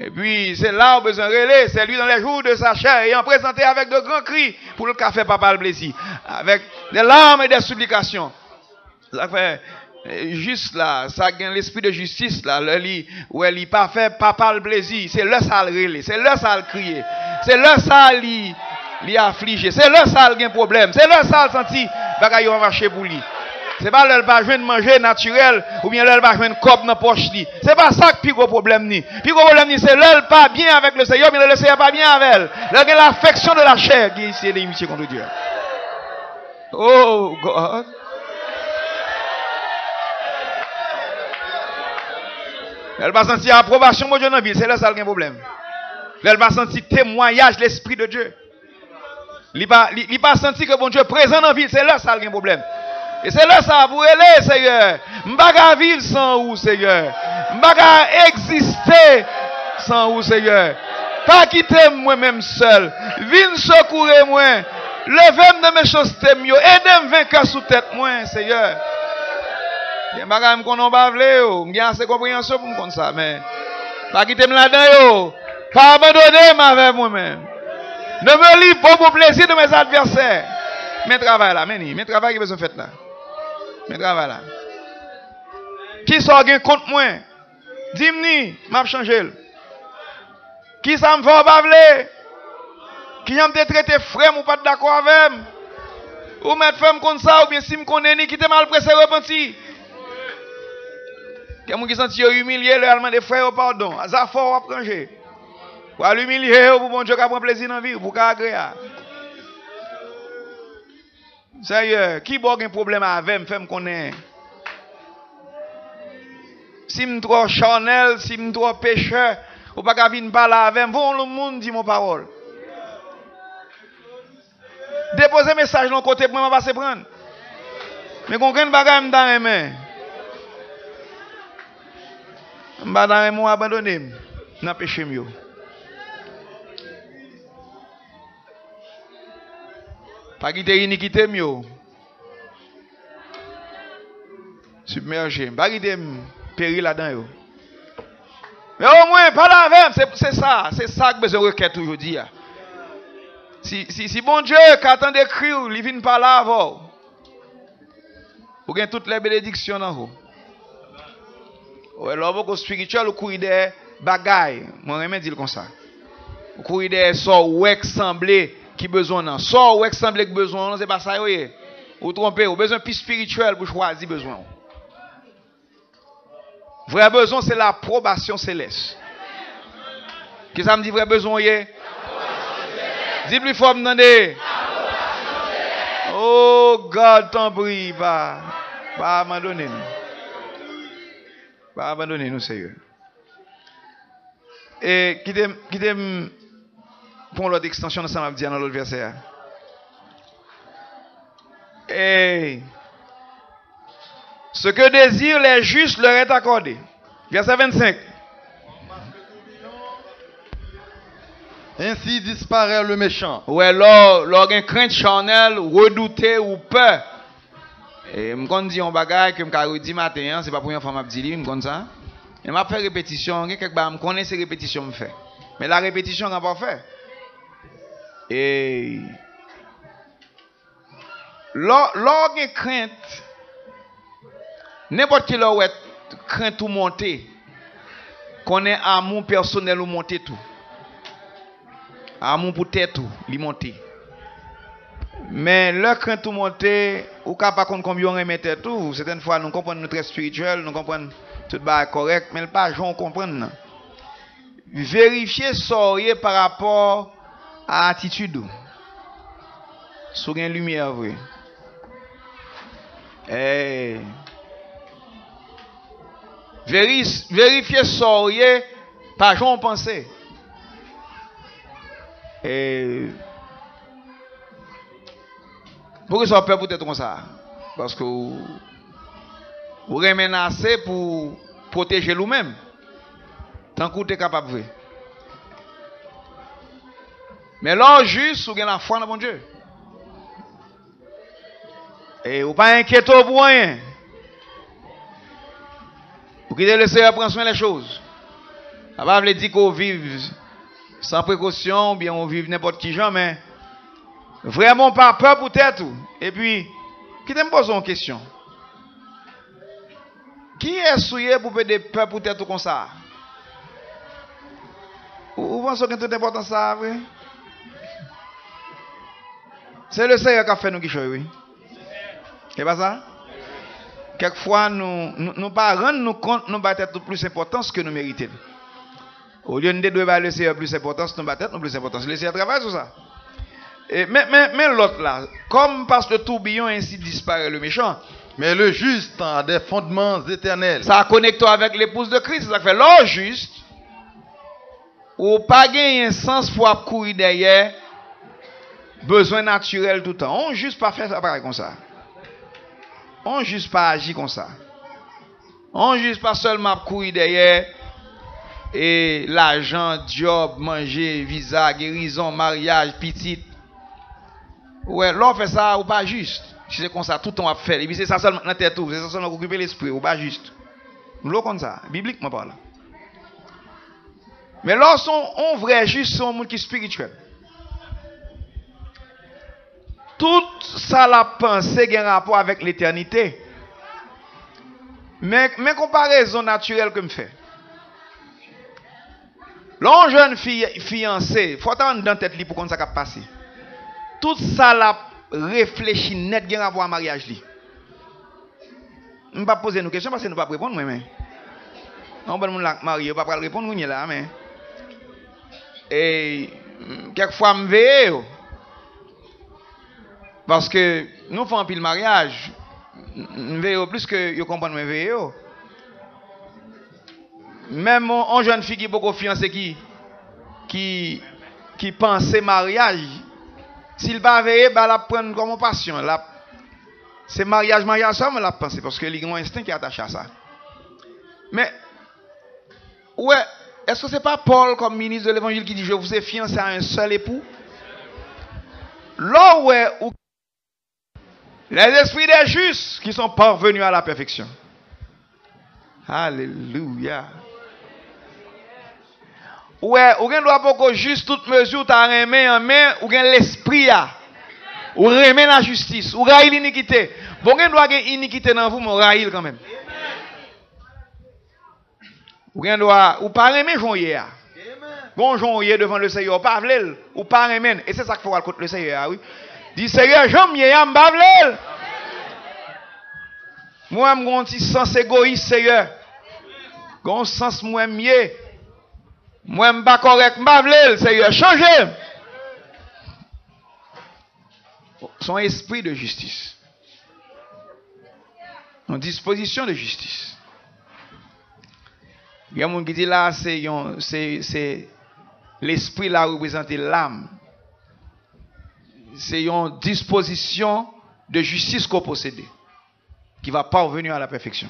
Speaker 1: Et puis, c'est là où besoin de relais, c'est lui dans les jours de sa chair, ayant présenté avec de grands cris pour le café papa le plaisir, avec des larmes et des supplications. Ça fait, juste là, ça gagne l'esprit de justice là, où elle pas fait papa le plaisir, c'est là ça le relais, c'est là ça le crier, c'est là ça li affligé, c'est là ça le gain problème, c'est là ça le senti, bagaille va marcher pour lui. C'est pas l'elle va joindre manger naturel ou bien l'elle va joindre cob dans poche li. C'est pas ça que plus gros problème ni. Plus gros problème ni c'est l'elle pas bien avec le Seigneur, mais le Seigneur pas bien avec elle. Elle a l'affection de la chair qui est ici l'amitié contre Dieu. Oh God. Elle va sentir approbation de Dieu dans la vie, c'est là ça le problème. Elle va sentir témoignage de l'esprit de Dieu. Il pas sentir que bon Dieu est présent dans la vie, c'est là ça le problème. Et c'est là ça, vous allez, Seigneur. M'baga vivre sans vous, Seigneur. M'baga exister sans vous, Seigneur. Pas quitter moi-même seul. Viens secourir moi. Levez-moi de mes choses, aidez-moi vaincre sous tête, moi, Seigneur. M'baga m'konon pas vle, m'gen assez compréhension pour m'kon ça, mais pas quitter me là-dedans, pas abandonner avec moi-même. Ne me livre pas pour plaisir de mes adversaires. Mais travail là, mais travail qui besoin de faire là. Mais travail là. Qui sort gain contre moi? Dis-moi, m'a changé. Qui ça me fait pas vle? Qui m'a traité frère ou pas d'accord avec? Ou mettre femme comme ça ou bien si me connais ni qui te mal pressé repenti. Quelqu'un qui senti humilié le allemand des frères pardon. Ça fort à prendre. Pour l'humilier pour bon Dieu qui prend plaisir dans la vie pour agréable. Seigneur, qui a un problème avec moi, fait me connaître. Si je suis trop charnel, si je suis trop pécheur, ou pas qu'à venir parler avec moi, le monde dit mon parole. Déposez un message de l'autre côté pour moi, je vais prendre. Mais qu'on ne pas dans les mains. Je ne vais pas dans les mains abandonner. Je vais péché mieux. Pas quitter iniquité mieux. Submerger. Pas quitter périr là-dedans. Mais au moins, pas la même. C'est ça. C'est ça que besoin de requête aujourd'hui. Si bon Dieu, qu'attend d'écrire, il vient par là avant. Vous avez toutes les bénédictions en haut. Ouais, l'homme spirituel, au cours des bagailles. Moi, je vais dire comme ça. Au cours des sorts ou semblés qui besoin non sort ou semblé que besoin c'est pas ça ou tromper ou besoin plus spirituel pour choisir besoin vrai besoin c'est l'approbation céleste qui ça me dit vrai besoin dis plus fort m'entendez oh God t'en prie pas abandonner nous Seigneur et qui t'aime pour l'autre extension, ça m'a dit dans l'autre verset. Et ce que désirent les justes leur est accordé. Verset 25.
Speaker 2: Ainsi disparaît le méchant.
Speaker 1: Ouais, lors une crainte charnelle, redouté ou peur. Et me dit un bagage que me dit matin, c'est pas pour une fois m'a dit me comme ça. Et m'a fait répétition, quelque part me connaît ces répétitions me fait. Mais la répétition n'a pas fait. Et lors de crainte, n'importe quelle crainte ou monter, qu'on ait amour personnel ou monter tout. Amour pour tête tout, li monter. Mais le crainte ou monter, ou pas contre combien on remet tout, certaines fois nous comprenons notre spirituel, nous comprenons tout bas correct, mais pas j'en comprendre. Vérifier ça par rapport à attitude. Sur une lumière vrai. Vérifiez ça, pas j'en pensais. Et pourquoi ça peut être comme ça? Parce que vous remenacez pour protéger vous-même. Tant que vous êtes capable de. Mais là, juste, vous avez la foi dans mon Dieu. Et vous pas inquiéter pour rien. Vous quittez le Seigneur prendre soin des choses. Ça ne veut pas dire qu'on vive sans précaution, ou bien on vive n'importe qui genre, mais vraiment pas peur pour tête. Et puis, qui te pose une question? Qui est souillé pour faire peur pour tête comme ça? Vous pensez que c'est tout important ça, oui? C'est le Seigneur qui a fait nous qui choisit, oui. C'est pas ça? Quelquefois, nous pas rendre nous compte, nous battons tout plus importance que nous méritons. Au lieu de devoir le Seigneur plus importance, nous battons nous plus importance. Le Seigneur travaille sur ça. Mais l'autre là, comme parce que le tourbillon ainsi disparaît le méchant.
Speaker 2: Mais le juste a des fondements éternels.
Speaker 1: Ça connecte avec l'épouse de Christ. Ça fait l'or juste. Ou pas gagner un sens pour courir derrière. Besoin naturel tout le temps. On juste pas faire ça pareil comme ça. On juste pas agir comme ça. On juste pas seulement courir derrière. Et l'argent, job, manger, visa, guérison, mariage, petite. Ouais, l'on fait ça ou pas juste. Si c'est comme ça, tout le temps à faire. Et puis c'est ça seulement dans la tête, c'est ça seulement occuper l'esprit, ou pas juste. L'on comme ça, bibliquement parle. Mais lorsqu'on vrai juste, c'est un monde qui est spirituel. Tout ça la pensée a un rapport avec l'éternité. Mais comparaison naturelle que me fait. L'on jeune fille fiancée, faut attendre dans tête li pour qu'on ça cap passer. Tout ça la réfléchit net gen rapport à mariage li. On pas poser nous questions parce que nous pas répondre mais. On bon monde la marié, pas répondre nous là mais. Et quelquefois me veille parce que nous faisons pile mariage, me veille plus que yo comprendre me veille. Même un jeune fille qui est beaucoup fiancé qui pensait mariage, s'il va veiller, bah la prendre comme passion. C'est mariage ça, mais la penser parce que il y a un instinct qui est attaché à ça. Mais ouais, est-ce que c'est pas Paul comme ministre de l'évangile qui dit je vous ai fiancé à un seul époux? Là ouais, les esprits des justes qui sont parvenus à la perfection. Alléluia. Ouais, ou gen doit pas juste toute mesure ta remet en main ou gen l'esprit a. Ou remet la justice, ou raïl l'iniquité. Bon gen doit gen iniquité dans vous, mais raïl quand même. Ou gen doit ou pas remet jonye a. Bon jonye devant le Seigneur, pas vlel ou pas remet. Et c'est ça qu'il faut contre le Seigneur, oui. Dit Seigneur, j'aime yé m'pa vlel. Moi m'gon ti sens égoïste Seigneur. Gon sens moi mieux. Moi, je ne suis pas correct, je ne suis Seigneur, changez. Son esprit de justice. Une disposition de justice. Il y a un monde qui dit là, c'est l'esprit là représente l'âme. C'est une disposition de justice qu'on possède, qui va parvenir à la perfection.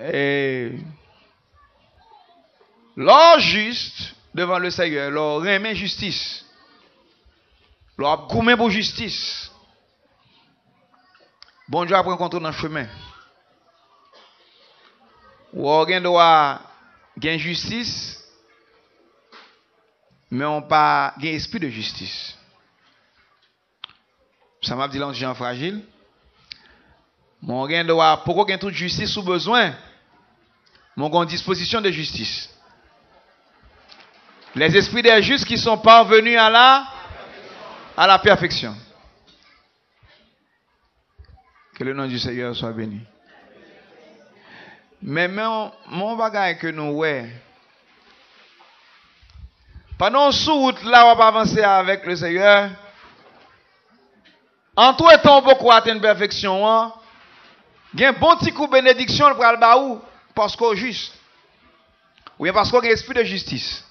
Speaker 1: Et l'or juste devant le Seigneur, l'or remet justice. L'or gourmet pour justice. Bon Dieu a pris contrôle dans le chemin. Ou on doit gagner justice, mais on pas gagner esprit de justice. Ça m'a dit là, gens fragile. Mon gain doit, pourquoi gagner toute justice sous besoin? Mon gain disposition de justice. Les esprits des justes qui sont parvenus à la perfection. Que le nom du Seigneur soit béni. Mais mon bagage que nous, ouais. Pendant sous route là, on va avancer avec le Seigneur. En tout étant beaucoup atteindre la perfection, hein, Il y a un bon petit coup de bénédiction pour le baou parce qu'on est juste. Ou bien parce qu'on a un esprit de justice.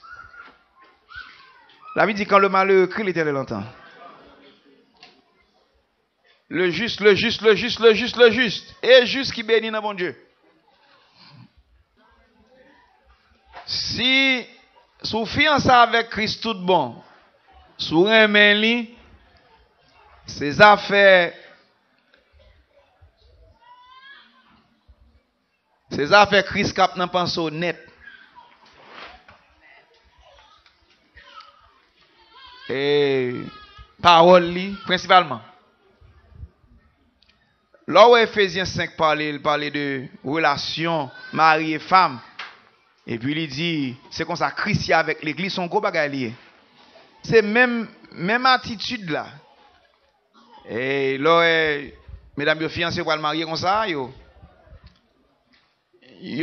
Speaker 1: La Bible dit quand le malheur crie, l'Éternel l'entend. Le juste, le juste, le juste, le juste, le juste. Et juste qui bénit dans mon Dieu. Si sous fiancé avec Christ tout bon, sous un li, ses affaires Christ cap nan pense net. Et parole li principalement. Là où Ephésiens 5 il parlait de relation mari et femme. Et puis il dit, c'est comme ça, Christ avec l'église, son gros bagay lié. C'est même attitude là. Et là, mesdames, fiancés pour le marier comme ça, yo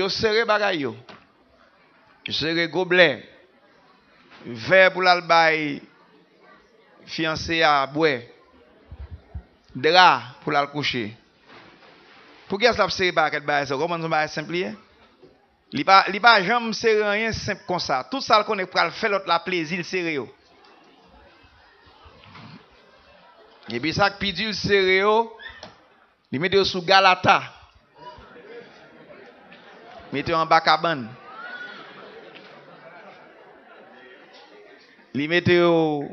Speaker 1: serré bagay yo. Serré gobelet. Verre pour l'albaï, fiancé à boire. Drap pour la coucher. Pour qu'est-ce que c'est pas ça? Comment on va simplifier? Il pas jamais serré rien simple comme ça. Tout ça qu'on est pour le faire l'autre la plaisir serré. Et puis ça qui dit serré, il met sous Galata. Mettez en bas cabane. Il mettez au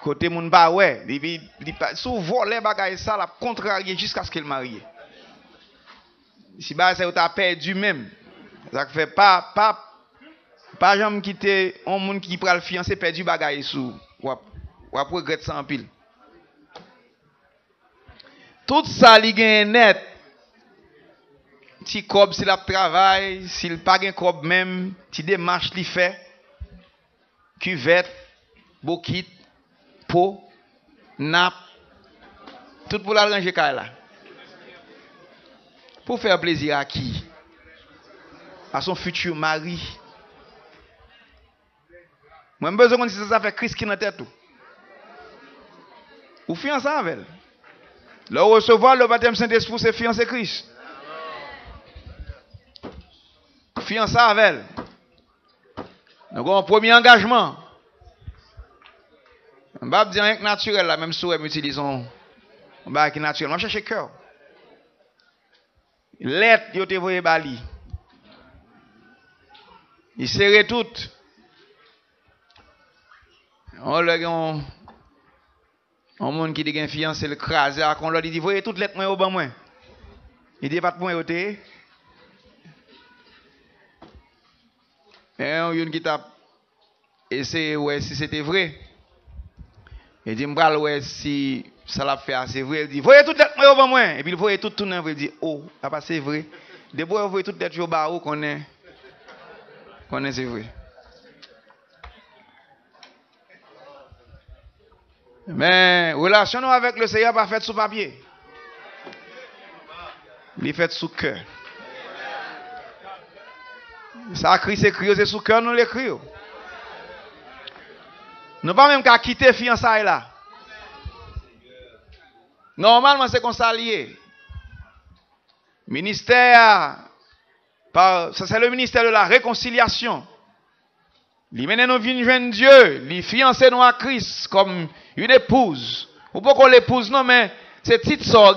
Speaker 1: côté moun ba ouais, il sous voler bagay ça la contrarier jusqu'à ce qu'il marie. Si bah ça t'a perdu même. Ça fait pas jamais quitter un monde qui prend le fiancé perdu bagay sous ou regrette ça en pile. Tout ça li gen net. Ti cob s'il a travail, s'il pas gen cob même, ti démarche li fait. Cuvette, bokit, pot, nappe, tout pour la ranger là. Pour faire plaisir à qui? À son futur mari. Moi, j'ai besoin de ça fait Christ qui dans tête tout. Ou fiancé avec elle. Là, recevoir le baptême Saint-Esprit, c'est fiancé Christ. Fiancé avec elle. Nous avons un premier engagement. On va dire rien que naturel, là, même si nous utilisons un bagage qui est naturel. On cherche cœur. Lettre, yo te voye bali. Il serrait tout. On l'a un monde qui dit une fiancé le crasé, on leur dit voyez toutes lettres moi au ban moi. Il dit pas de point yoté. Et on une qui t'a essayé ouais si c'était vrai. Il dit m'bral ouais si ça l'a fait c'est vrai, il dit voyez toutes lettres moi au ban moi et puis il voyait tout tourner il dit oh, ça pas c'est vrai. Des fois voyez toutes lettres au bas où qu'on est c'est vrai. Mais relation avec le Seigneur pas faite sous papier. Il est fait sous cœur. Ça crie c'est crier c'est sous cœur nous l'écrit. Nous pas même qu'à quitter fiançailles là. Normalement c'est qu'on s'allie. Ministère ça c'est le ministère de la réconciliation. Il mène nous venir joindre Dieu, il fiancé nous à Christ comme une épouse. Ou pas qu'on l'épouse non mais c'est titre sort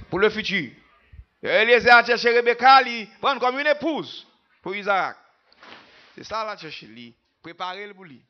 Speaker 1: pour le futur. Eliezer a cherché Rebecca, il prend comme une épouse pour Isaac. C'est ça là chercher lui, préparer le pour lui.